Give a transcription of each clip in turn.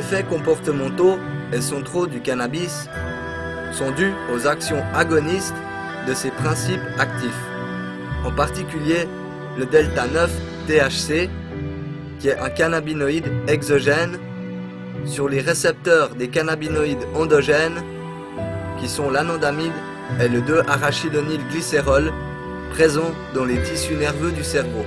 effets comportementaux et centraux du cannabis sont dus aux actions agonistes de ses principes actifs, en particulier le delta 9 THC, qui est un cannabinoïde exogène, sur les récepteurs des cannabinoïdes endogènes, qui sont l'anandamide et le 2-arachidonylglycérol, présents dans les tissus nerveux du cerveau.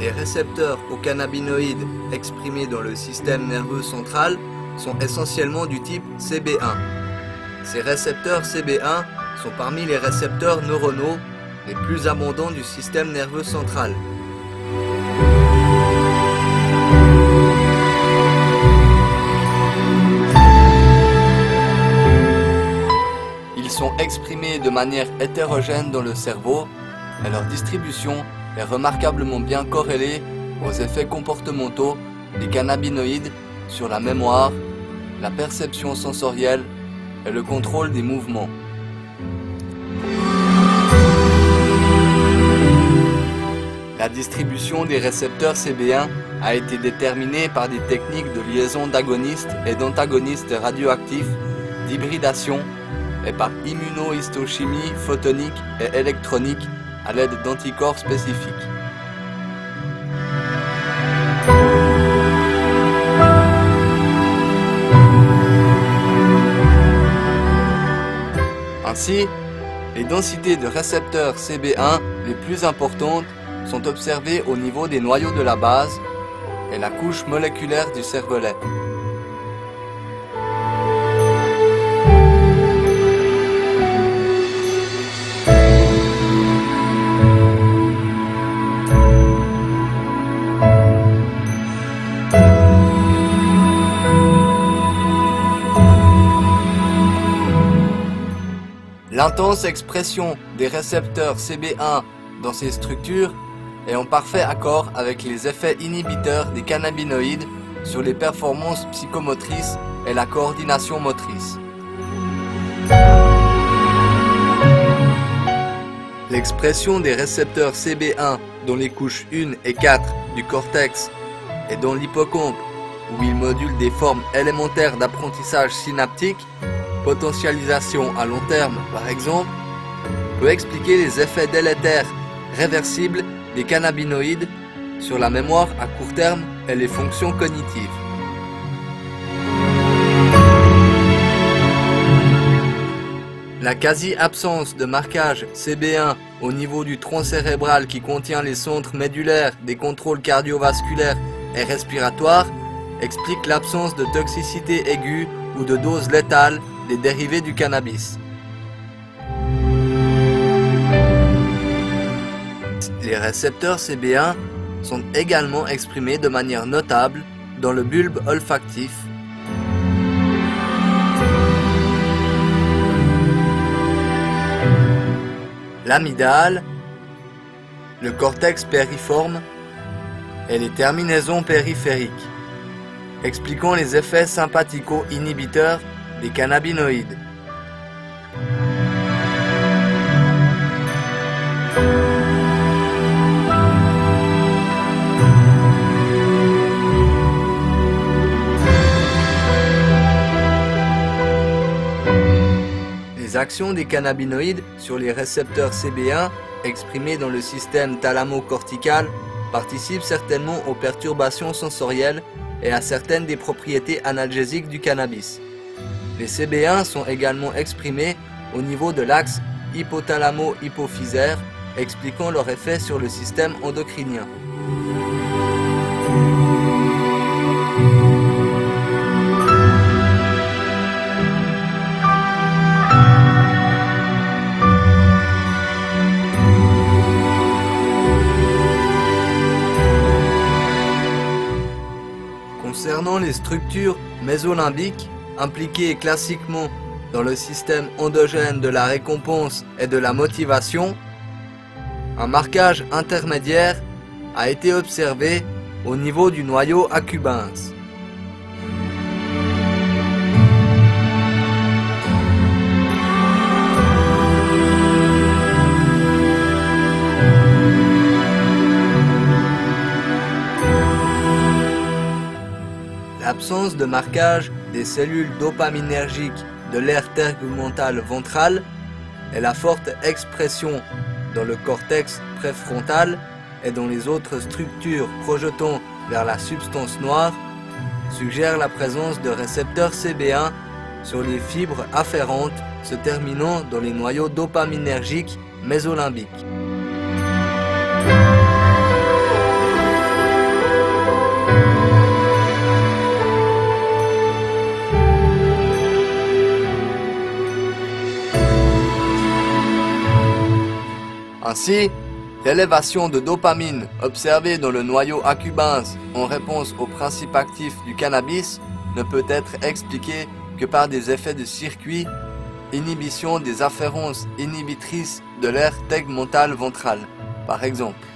Les récepteurs aux cannabinoïdes exprimés dans le système nerveux central sont essentiellement du type CB1. Ces récepteurs CB1 sont parmi les récepteurs neuronaux les plus abondants du système nerveux central. Ils sont exprimés de manière hétérogène dans le cerveau et leur distribution est remarquablement bien corrélée aux effets comportementaux des cannabinoïdes sur la mémoire, la perception sensorielle et le contrôle des mouvements. La distribution des récepteurs CB1 a été déterminée par des techniques de liaison d'agonistes et d'antagonistes radioactifs, d'hybridation et par immunohistochimie photonique et électronique à l'aide d'anticorps spécifiques. Ainsi, les densités de récepteurs CB1 les plus importantes sont observées au niveau des noyaux de la base et la couche moléculaire du cervelet. L'intense expression des récepteurs CB1 dans ces structures est en parfait accord avec les effets inhibiteurs des cannabinoïdes sur les performances psychomotrices et la coordination motrice. L'expression des récepteurs CB1 dans les couches 1 et 4 du cortex et dans l'hippocampe, où ils modulent des formes élémentaires d'apprentissage synaptique, potentialisation à long terme par exemple, peut expliquer les effets délétères réversibles des cannabinoïdes sur la mémoire à court terme et les fonctions cognitives. La quasi-absence de marquage CB1 au niveau du tronc cérébral qui contient les centres médulaires des contrôles cardiovasculaires et respiratoires explique l'absence de toxicité aiguë ou de dose létale des dérivés du cannabis. Les récepteurs CB1 sont également exprimés de manière notable dans le bulbe olfactif, l'amygdale, le cortex périforme et les terminaisons périphériques, expliquant les effets sympathico-inhibiteurs des cannabinoïdes. Les actions des cannabinoïdes sur les récepteurs CB1 exprimés dans le système thalamo-cortical participent certainement aux perturbations sensorielles et à certaines des propriétés analgésiques du cannabis. Les CB1 sont également exprimés au niveau de l'axe hypothalamo-hypophysaire, expliquant leur effet sur le système endocrinien. structure mésolimbique, impliquée classiquement dans le système endogène de la récompense et de la motivation, un marquage intermédiaire a été observé au niveau du noyau accumbens. L'absence de marquage des cellules dopaminergiques de l'aire tegmentale ventrale et la forte expression dans le cortex préfrontal et dans les autres structures projetant vers la substance noire suggèrent la présence de récepteurs CB1 sur les fibres afférentes se terminant dans les noyaux dopaminergiques mésolimbiques. Ainsi, l'élévation de dopamine observée dans le noyau accumbens en réponse au principe actif du cannabis ne peut être expliquée que par des effets de circuit, inhibition des afférences inhibitrices de l'aire tegmentale ventrale, par exemple.